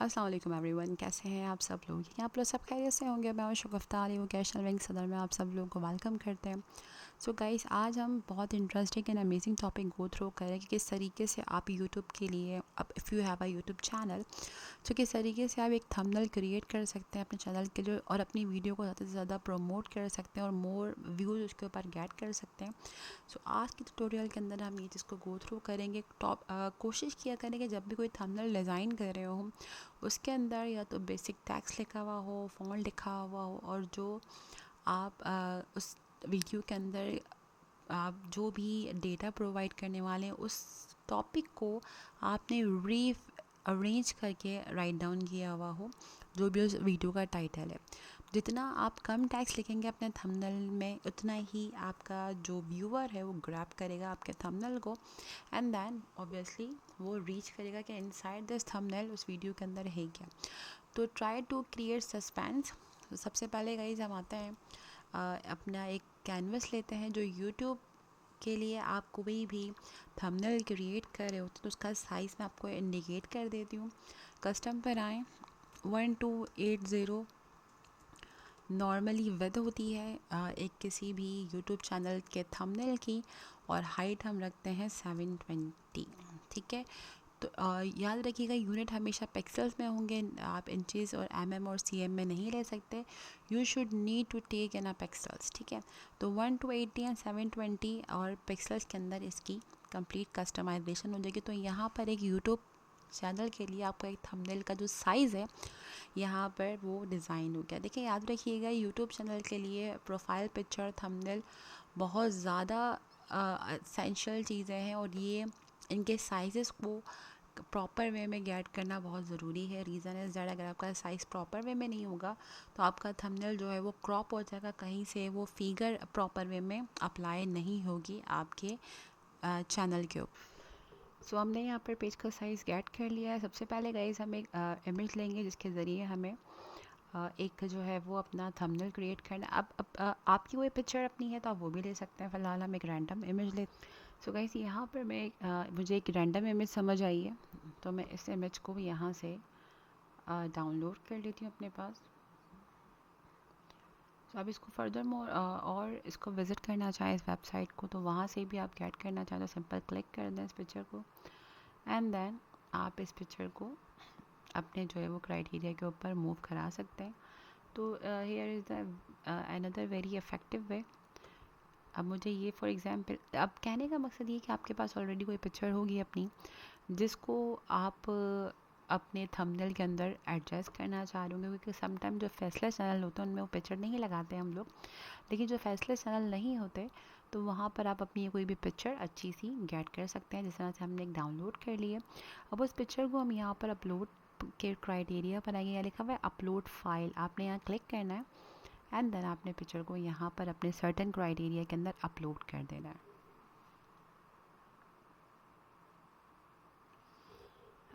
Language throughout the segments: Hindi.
अस्सलाम वालेकुम एवरीवन, कैसे हैं आप सब लोग? आप लोग सब खैरियत से होंगे। मैं शगुफ्ता अली हूँ, कैशनल विंग सदर में आप सब लोगों को वेलकम करते हैं। सो गाइस, आज हम बहुत interesting and amazing topic go through करें कि किस तरीके से आप यूट्यूब के लिए, अब if you have a YouTube channel, तो किस तरीके से आप एक थंबनेल क्रिएट कर सकते हैं अपने चैनल के लिए और अपनी वीडियो को ज़्यादा से ज़्यादा प्रमोट कर सकते हैं और मोर व्यूज़ उसके ऊपर गेट कर सकते हैं। सो आज के ट्यूटोरियल के अंदर हम ये चीज़ को गो थ्रू करेंगे। कोशिश किया करें कि जब भी कोई थंबनेल डिज़ाइन कर रहे हो उसके अंदर या तो बेसिक टैक्स लिखा हुआ हो, फ़ॉन्ट लिखा हुआ हो, और जो आप उस वीडियो के अंदर आप जो भी डेटा प्रोवाइड करने वाले हैं उस टॉपिक को आपने री अरेंज करके राइट डाउन किया हुआ हो, जो भी उस वीडियो का टाइटल है। जितना आप कम टैक्स लिखेंगे अपने थंबनेल में, उतना ही आपका जो व्यूअर है वो ग्रैब करेगा आपके थंबनेल को, एंड देन ऑब्वियसली वो रीच करेगा कि इनसाइड दिस थंबनेल उस वीडियो के अंदर है क्या। तो ट्राई टू क्रिएट सस्पेंस। सबसे पहले गाइस हम आते हैं, अपना एक कैनवस लेते हैं। जो यूट्यूब के लिए आप कोई भी थंबनेल क्रिएट कर रहे होते तो उसका साइज़ मैं आपको इंडिकेट कर देती हूँ। कस्टम पर आएँ, 1280 नॉर्मली विड्थ होती है एक किसी भी यूट्यूब चैनल के थंबनेल की, और हाइट हम रखते हैं 720। ठीक है, तो याद रखिएगा यूनिट हमेशा पिक्सल्स में होंगे, आप इंचेस और एमएम और सीएम में नहीं ले सकते। You should need to take in a pixels. ठीक है, तो 1280 एंड 720 और पिक्सल्स के अंदर इसकी कंप्लीट कस्टमाइजेशन हो जाएगी। तो यहाँ पर एक यूट्यूब चैनल के लिए आपका एक थंबनेल का जो साइज़ है यहाँ पर वो डिज़ाइन हो गया। देखिए, याद रखिएगा यूट्यूब चैनल के लिए प्रोफाइल पिक्चर, थंबनेल बहुत ज़्यादा एसेंशियल चीज़ें हैं, और ये इनके साइज़ को प्रॉपर वे में गेट करना बहुत ज़रूरी है। रीज़न इज़ दैट अगर आपका साइज़ प्रॉपर वे में नहीं होगा तो आपका थंबनेल जो है वो क्रॉप हो जाएगा, कहीं से वो फिगर प्रॉपर वे में अप्लाई नहीं होगी आपके चैनल के ऊपर। सो हमने यहाँ पर पेज का साइज़ गेट कर लिया है। सबसे पहले गाइस हम एक इमेज लेंगे जिसके ज़रिए हमें एक जो है वो अपना थंबनेल क्रिएट करना। अब आपकी कोई पिक्चर अपनी है तो आप वो भी ले सकते हैं। फ़िलहाल हम एक रैंडम इमेज ले। सो गाइस, यहाँ पर मुझे एक रैंडम इमेज समझ आई है, तो मैं इस इमेज को यहाँ से डाउनलोड कर लेती हूँ अपने पास। तो आप इसको फर्दर मोर और इसको विज़िट करना चाहें इस वेबसाइट को, तो वहाँ से भी आप गेट करना चाहें तो सिंपल क्लिक कर दें इस पिक्चर को, एंड देन आप इस पिक्चर को अपने जो है वो क्राइटेरिया के ऊपर मूव करा सकते हैं। तो here is the another very effective way. अब मुझे ये फॉर एग्जांपल, अब कहने का मकसद ये कि आपके पास ऑलरेडी कोई पिक्चर होगी अपनी, जिसको आप अपने थंबनेल के अंदर एडजस्ट करना चाह रहे होंगे, क्योंकि समटाइम जो फेसलेस चैनल होते हैं उनमें वो पिक्चर नहीं लगाते हम लोग, लेकिन जो फेसलेस चैनल नहीं होते तो वहाँ पर आप अपनी कोई भी पिक्चर अच्छी सी गेट कर सकते हैं। जिस तरह से हमने एक डाउनलोड कर लिए, अब उस पिक्चर को हम यहाँ पर अपलोड के क्राइटेरिया पर आएंगे, यहाँ लिखा हुआ है अपलोड फाइल, आपने यहाँ क्लिक करना है, एंड देन आपने पिक्चर को यहाँ पर अपने सर्टेन क्राइटेरिया के अंदर अपलोड कर देना है।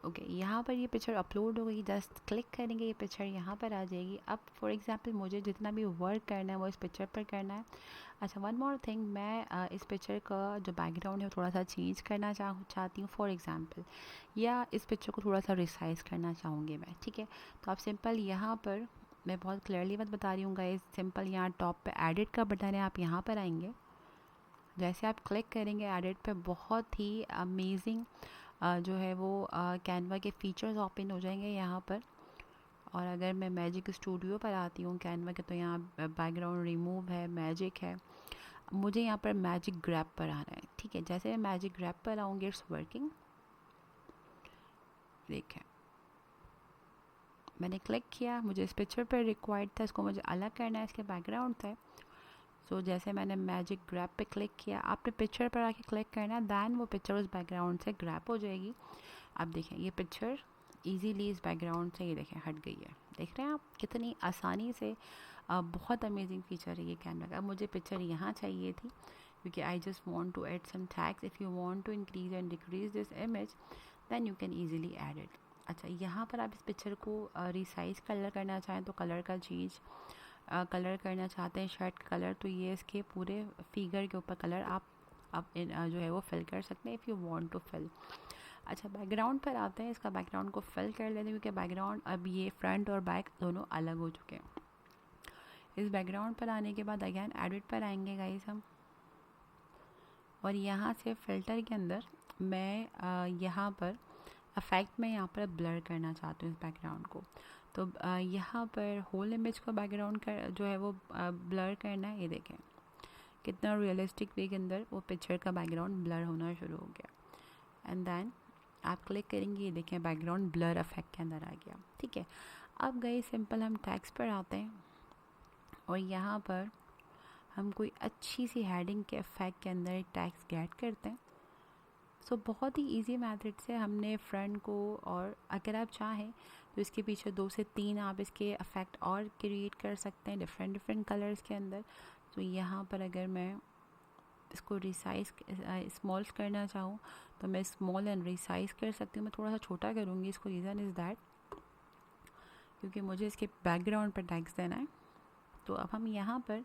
ओके, यहाँ पर ये पिक्चर अपलोड हो गई। जस्ट क्लिक करेंगे, ये पिक्चर यहाँ पर आ जाएगी। अब फॉर एग्जांपल मुझे जितना भी वर्क करना है वो इस पिक्चर पर करना है। अच्छा, वन मोर थिंग, मैं इस पिक्चर का जो बैकग्राउंड है वो थोड़ा सा चेंज करना चाहती हूँ फॉर एग्जांपल, या इस पिक्चर को थोड़ा सा रिसाइज करना चाहूँगी मैं। ठीक है, तो आप सिंपल यहाँ पर, मैं बहुत क्लियरली बात बता रही हूँ गाइस, सिंपल यहाँ टॉप पे एडिट का बटन है, आप यहाँ पर आएंगे। जैसे आप क्लिक करेंगे एडिट पे, बहुत ही अमेजिंग जो है वो कैनवा के फीचर्स ओपन हो जाएंगे यहाँ पर। और अगर मैं मैजिक स्टूडियो पर आती हूँ कैनवा के, तो यहाँ बैकग्राउंड रिमूव है, मैजिक है। मुझे यहाँ पर मैजिक ग्रैब पर आना है। ठीक है, जैसे मैं मैजिक ग्रैब पर आऊँगी, इट्स वर्किंग। देखें, मैंने क्लिक किया, मुझे इस पिक्चर पर रिक्वायर्ड था, इसको मुझे अलग करना है, इसके बैकग्राउंड था। सो जैसे मैंने मैजिक ग्रैब पे क्लिक किया, आपने पिक्चर पर आके क्लिक करना है, दैन वो पिक्चर उस बैकग्राउंड से ग्रैब हो जाएगी। अब देखें, ये पिक्चर इजीली इस बैकग्राउंड से, ये देखें, हट गई है। देख रहे हैं आप कितनी आसानी से। बहुत अमेजिंग फीचर है ये कैमरा का। अब मुझे पिक्चर यहाँ चाहिए थी, क्योंकि I just want to add some tags. If you want to increase and decrease this image, then you can easily add it. अच्छा, यहाँ पर आप इस पिक्चर को रिसाइज कलर करना चाहें तो कलर का चीज़, कलर करना चाहते हैं शर्ट का कलर, तो ये इसके पूरे फिगर के ऊपर कलर आप जो है वो फिल कर सकते हैं, if you want to fill. अच्छा, बैकग्राउंड पर आते हैं। इसका बैकग्राउंड को फिल कर लेते हैं क्योंकि बैकग्राउंड अब ये फ्रंट और बैक दोनों अलग हो चुके हैं। इस बैकग्राउंड पर आने के बाद अगेन एडिट पर आएंगे गाइस हम, और यहाँ से फ़िल्टर के अंदर मैं यहाँ पर अफेक्ट में यहाँ पर ब्लर करना चाहती हूँ इस बैकग्राउंड को। तो यहाँ पर होल इमेज को बैकग्राउंड कर जो है वो ब्लर करना है। ये देखें कितना रियलिस्टिक वे के अंदर वो पिक्चर का बैकग्राउंड ब्लर होना शुरू हो गया। एंड देन आप क्लिक करेंगे, ये देखें बैकग्राउंड ब्लर इफेक्ट के अंदर आ गया। ठीक है, अब गए सिंपल हम टेक्स्ट पर आते हैं और यहाँ पर हम कोई अच्छी सी हेडिंग के इफेक्ट के अंदर एक टेक्स्ट गेट करते हैं। सो बहुत ही इजी मेथड से हमने फ्रंट को, और अगर आप चाहें तो इसके पीछे 2 से 3 आप इसके इफेक्ट और क्रिएट कर सकते हैं डिफरेंट डिफरेंट कलर्स के अंदर। तो यहाँ पर अगर मैं इसको रिसाइज स्मॉल करना चाहूँ तो मैं स्मॉल एंड रिसाइज कर सकती हूँ। मैं थोड़ा सा छोटा करूँगी इसको, रीज़न इज़ दैट क्योंकि मुझे इसके बैकग्राउंड पर टेक्स्ट देना है। तो अब हम यहाँ पर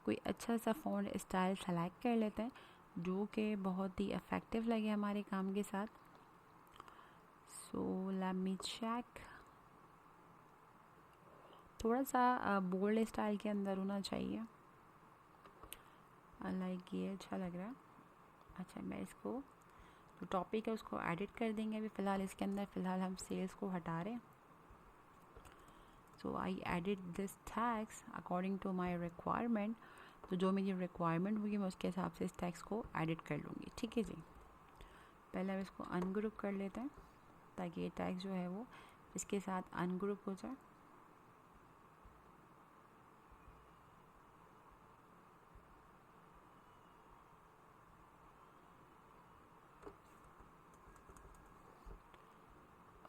कोई अच्छा सा फ़ॉन्ट स्टाइल सेलेक्ट कर लेते हैं जो कि बहुत ही इफ़ेक्टिव लगे हमारे काम के साथ। सो लेट मी चेक, थोड़ा सा बोल्ड स्टाइल के अंदर होना चाहिए। लाइक ये अच्छा लग रहा है। अच्छा, मैं इसको जो टॉपिक है उसको एडिट कर देंगे अभी फ़िलहाल इसके अंदर। फ़िलहाल हम सेल्स को हटा रहे हैं। So I edit this tags according to my requirement. तो जो मेरी रिक्वायरमेंट होगी मैं उसके हिसाब से इस टैक्स को एडिट कर लूँगी। ठीक है जी, पहले हम इसको अनग्रुप कर लेते हैं ताकि ये टैक्स जो है वो इसके साथ अनग्रुप हो जाए।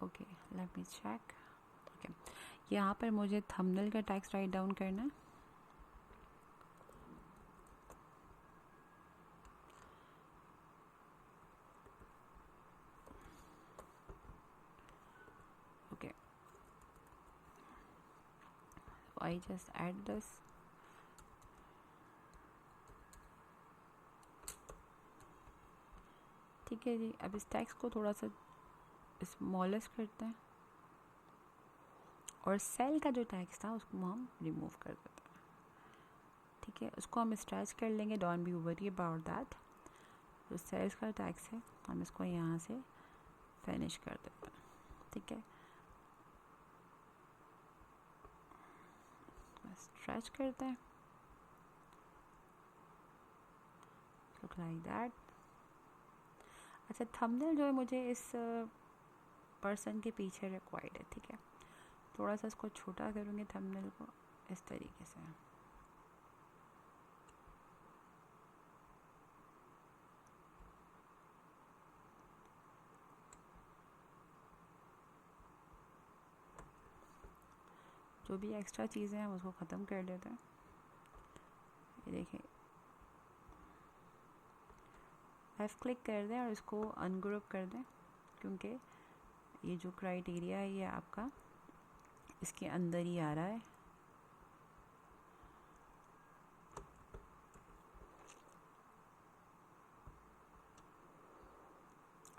Okay, let me check. Okay, यहाँ पर मुझे थंबनेल का टैक्स राइट डाउन करना है। Okay, I just add this. ठीक है जी, अब इस टैक्स को थोड़ा सा स्मॉलेस्ट करते हैं और सेल का जो टैक्स था उसको हम रिमूव कर देते हैं। ठीक है, उसको हम स्ट्रेच कर लेंगे, don't be worry about that. जो सेल्स का टैक्स है हम इसको यहाँ से फिनिश कर देते हैं। ठीक है, स्ट्रेच करते हैं लुक लाइक दैट। अच्छा, थंबनेल जो है मुझे इस पर्सन के पीछे रिक्वायर्ड है। ठीक है, थोड़ा सा इसको छोटा करूँगी थंबनेल को इस तरीके से। जो भी एक्स्ट्रा चीज़ें हैं उसको ख़त्म कर लेते हैं। ये देखिए, लेफ़्ट क्लिक कर दें और इसको अनग्रुप कर दें क्योंकि ये जो क्राइटेरिया है ये आपका इसके अंदर ही आ रहा है।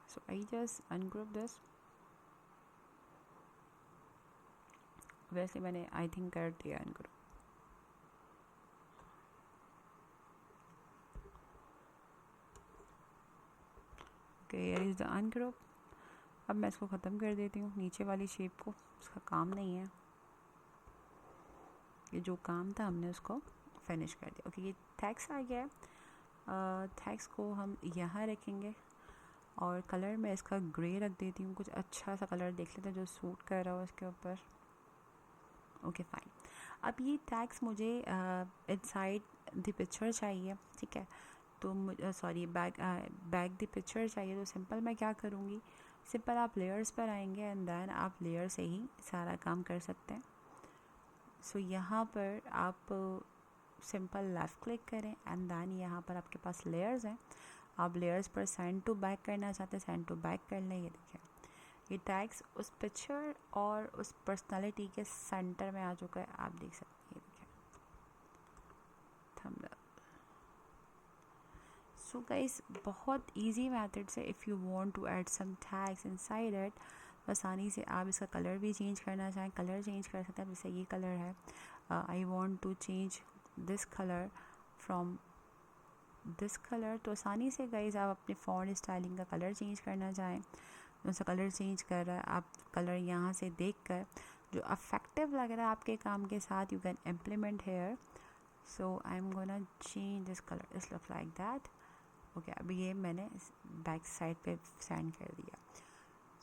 सो आई जस्ट अनग्रुप दिस। वैसे मैंने आई थिंक कर दिया ungroup. Okay, here is the ungroup. अब मैं इसको ख़त्म कर देती हूँ नीचे वाली शेप को, उसका काम नहीं है। ये जो काम था हमने उसको फिनिश कर दिया। ओके, ये टैक्स आ गया है। टैक्स को हम यहाँ रखेंगे और कलर मैं इसका ग्रे रख देती हूँ। कुछ अच्छा सा कलर देख लेते हैं जो सूट कर रहा हो इसके ऊपर। Okay fine. अब ये टैक्स मुझे इनसाइड द पिक्चर चाहिए। ठीक है, तो सॉरी बैक द पिक्चर चाहिए। तो सिंपल मैं क्या करूँगी, सिंपल आप लेयर्स पर आएंगे एंड देन आप लेयर से ही सारा काम कर सकते हैं। सो यहाँ पर आप सिंपल लेफ़्ट क्लिक करें एंड देन यहाँ पर आपके पास लेयर्स हैं। आप लेयर्स पर सेंड टू बैक करना चाहते हैं, सेंड टू बैक कर लें। ये देखिए, ये टैग्स उस पिक्चर और उस पर्सनालिटी के सेंटर में आ चुका है, आप देख सकते हैं। ये देखिए थंबनेल। सो गाइस बहुत इजी मेथड से if you want to add some tags inside it, आसानी से आप इसका कलर भी चेंज करना चाहें, कलर चेंज कर सकते हैं। जैसे ये कलर है, I want to change this colour from this colour, तो आसानी से गाइस आप अपने फ़ॉन्ट स्टाइलिंग का कलर चेंज करना चाहें, उसका कलर चेंज कर रहा है, आप कलर यहाँ से देख कर जो अफेक्टिव लग रहा है आपके काम के साथ, you can implement here. So I am gonna change this colour, this look like that. Okay, अभी ये मैंने बैक साइड पे सेंड कर दिया।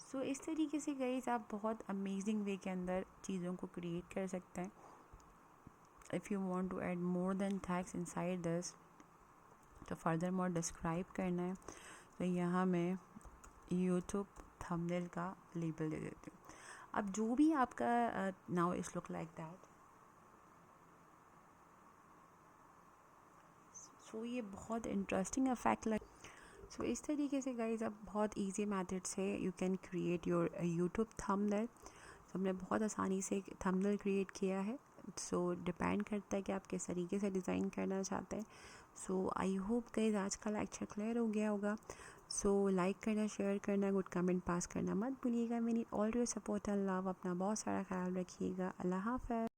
सो इस तरीके से गाइस आप बहुत अमेजिंग वे के अंदर चीज़ों को क्रिएट कर सकते हैं। If you want to add more then tags inside this, तो फर्दर मोर डिस्क्राइब करना है, तो यहाँ मैं यूट्यूब थंबनेल का लेबल दे देती हूँ। अब जो भी आपका now it's look like that. So ये बहुत इंटरेस्टिंग इफेक्ट लग। सो इस तरीके से गाइज आप बहुत इजी मेथड से you can create your YouTube thumbnail. तो हमने बहुत आसानी से थंबनेल क्रिएट किया है। सो डिपेंड करता है कि आप किस तरीके से डिज़ाइन करना चाहते हैं। सो आई होप गाइज आज का लेक्चर क्लियर हो गया होगा। सो लाइक करना, शेयर करना, गुड कमेंट पास करना मत भूलिएगा। मेरी all your support and love. अपना बहुत सारा ख्याल रखिएगा। अल्लाह हाफ़िज़।